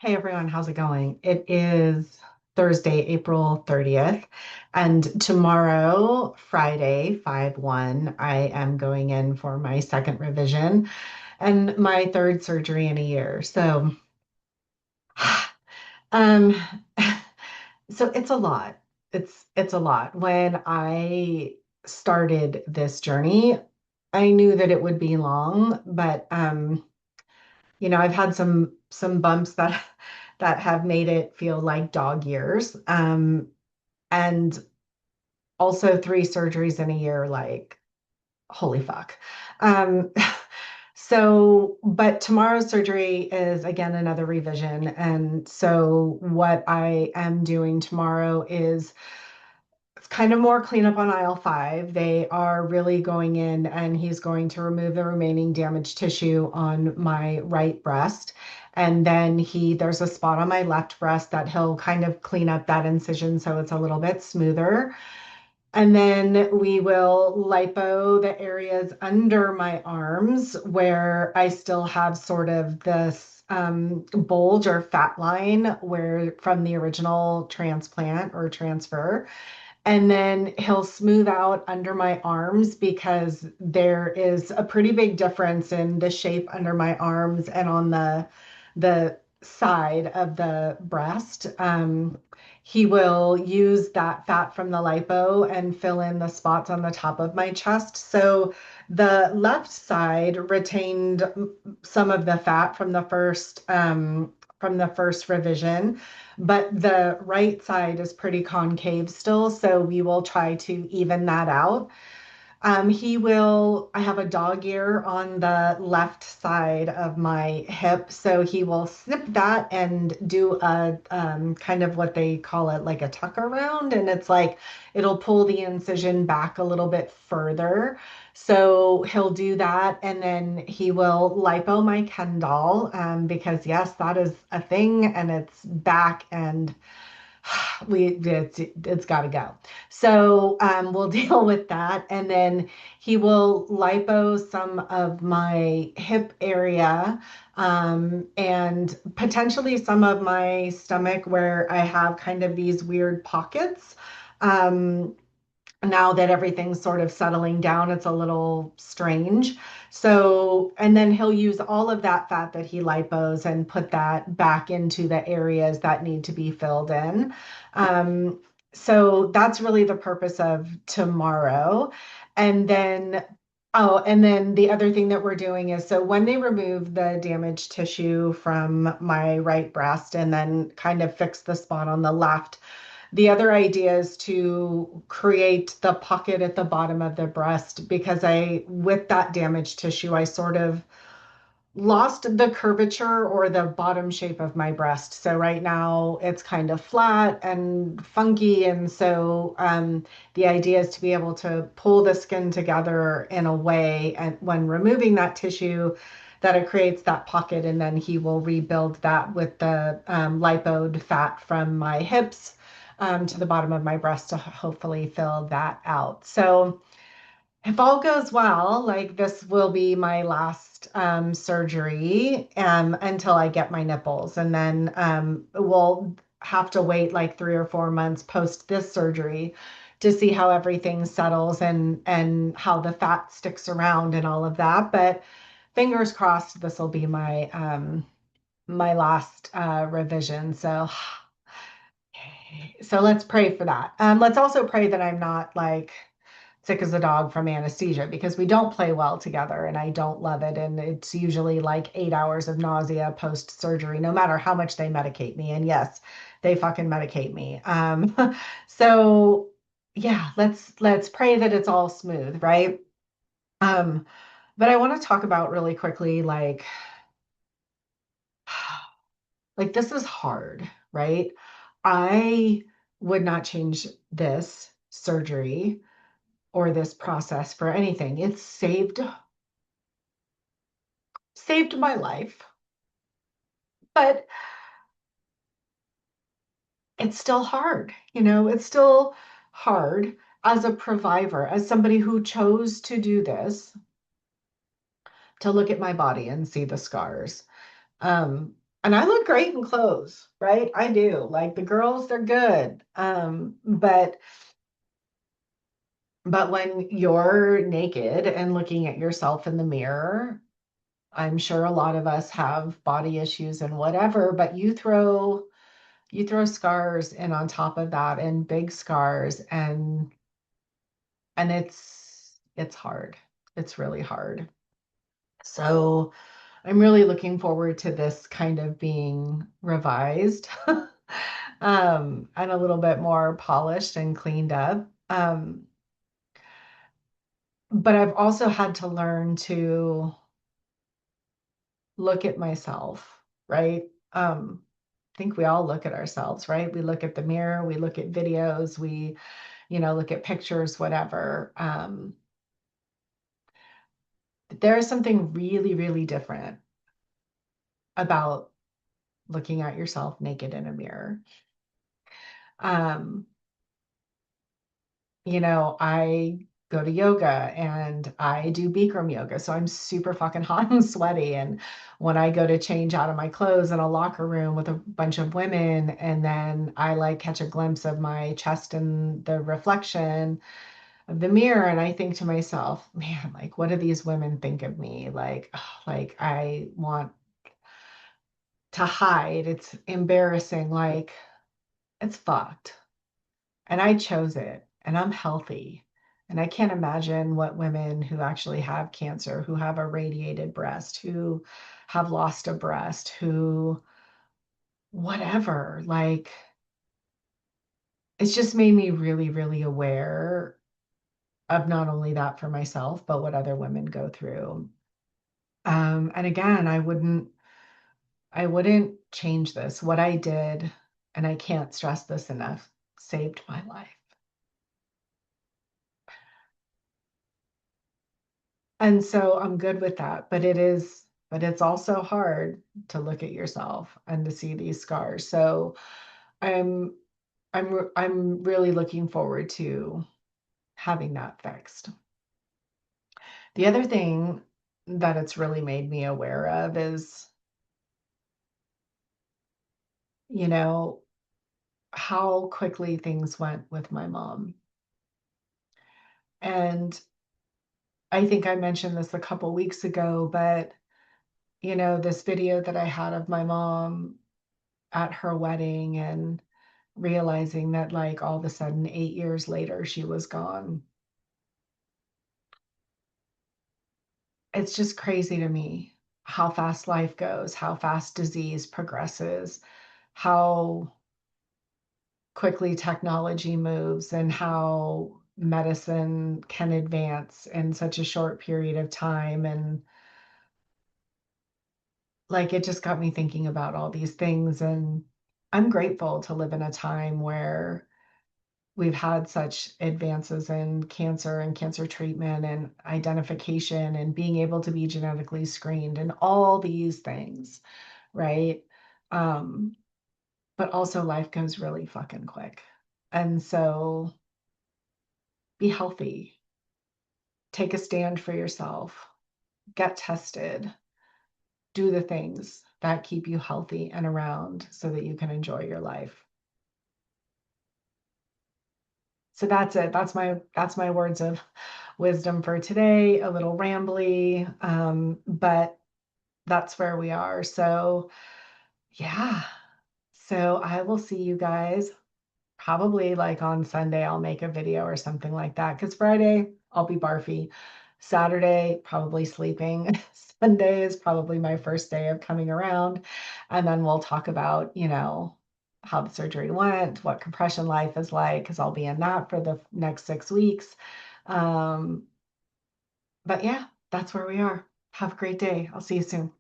Hey everyone, how's it going? It is Thursday, April 30th, and tomorrow, Friday, 5/1, I am going in for my second revision and my third surgery in a year. Um, so it's a lot. It's a lot. When I started this journey, I knew that it would be long, but I've had some bumps that that have made it feel like dog years. And also three surgeries in a year, like holy fuck. Um, but tomorrow's surgery is again another revision. And so what I am doing tomorrow is it's kind of more cleanup on aisle five. They are really going in and he's going to remove the remaining damaged tissue on my right breast. And then there's a spot on my left breast that he'll kind of clean up that incision so it's a little bit smoother. And then we will lipo the areas under my arms where I still have sort of this bulge or fat line where from the original transplant or transfer. And then he'll smooth out under my arms because there is a pretty big difference in the shape under my arms and on the side of the breast. He will use that fat from the lipo and fill in the spots on the top of my chest. So the left side retained some of the fat from the first revision, but the right side is pretty concave still, so we will try to even that out. I have a dog ear on the left side of my hip, so he will snip that and do a kind of what they call it, like a tuck around. And it's like it'll pull the incision back a little bit further. So he'll do that, and then he will lipo my Ken doll, because yes, that is a thing, and it's back and it's got to go. So we'll deal with that, and then he will lipo some of my hip area, and potentially some of my stomach where I have kind of these weird pockets. Um, Now that everything's sort of settling down, it's a little strange. So, and then he'll use all of that fat that he lipos and put that back into the areas that need to be filled in. Um, so that's really the purpose of tomorrow. And then, oh, and then the other thing that we're doing is so when they remove the damaged tissue from my right breast and then kind of fix the spot on the left, the other idea is to create the pocket at the bottom of the breast because with that damaged tissue, I sort of lost the curvature or the bottom shape of my breast. So right now it's kind of flat and funky. And so the idea is to be able to pull the skin together in a way, and when removing that tissue, that it creates that pocket, and then he will rebuild that with the lipoed fat from my hips to the bottom of my breast to hopefully fill that out. So if all goes well, like this will be my last surgery until I get my nipples. And then we'll have to wait like 3 or 4 months post this surgery to see how everything settles and how the fat sticks around and all of that. But fingers crossed, this will be my last revision. So let's pray for that. Let's also pray that I'm not like sick as a dog from anesthesia because we don't play well together and I don't love it. And it's usually like 8 hours of nausea post surgery, no matter how much they medicate me. And yes, they fucking medicate me. So yeah, let's pray that it's all smooth, right? Um, but I want to talk about really quickly, like this is hard, right? I would not change this surgery or this process for anything. It's saved my life, but it's still hard. It's still hard as a provider, as somebody who chose to do this, to look at my body and see the scars. Um, And I look great in clothes, right? I do. Like the girls, they're good. But when you're naked and looking at yourself in the mirror, I'm sure a lot of us have body issues and whatever, but you throw scars in on top of that and big scars and it's hard. It's really hard. So I'm really looking forward to this kind of being revised and a little bit more polished and cleaned up. But I've also had to learn to look at myself, right? I think we all look at ourselves, right? We look at the mirror, we look at videos, we look at pictures, whatever. But there is something really, really different about looking at yourself naked in a mirror. Um, I go to yoga and I do Bikram yoga. So I'm super fucking hot and sweaty. And when I go to change out of my clothes in a locker room with a bunch of women, and then I like catch a glimpse of my chest in the reflection of the mirror, and I think to myself, man, like, what do these women think of me? Like, like I want to hide. It's embarrassing. Like, it's fucked. And I chose it and I'm healthy. And I can't imagine what women who actually have cancer, who have a radiated breast, who have lost a breast, who whatever, like it's just made me really, really aware of not only that for myself, but what other women go through. And again, I wouldn't change this. What I did, and I can't stress this enough, saved my life. And so I'm good with that, but it's also hard to look at yourself and to see these scars. So I'm I'm really looking forward to having that fixed. The other thing that it's really made me aware of is, you know, how quickly things went with my mom. And I think I mentioned this a couple weeks ago, but this video that I had of my mom at her wedding and realizing that like all of a sudden 8 years later she was gone. It's just crazy to me how fast life goes, how fast disease progresses, how quickly technology moves, and how medicine can advance in such a short period of time. And like it just got me thinking about all these things. And I'm grateful to live in a time where we've had such advances in cancer and cancer treatment and identification and being able to be genetically screened and all these things, right? Um, but also life goes really fucking quick. And so be healthy, take a stand for yourself, get tested, do the things that keep you healthy and around so that you can enjoy your life. So that's it. That's my words of wisdom for today. A little rambly, but that's where we are. So yeah. So I will see you guys probably like on Sunday. I'll make a video or something like that because Friday I'll be barfy. Saturday, probably sleeping. Sunday is probably my first day of coming around. And then we'll talk about, how the surgery went, what compression life is like, because I'll be in that for the next 6 weeks. Um, but yeah, that's where we are. Have a great day. I'll see you soon.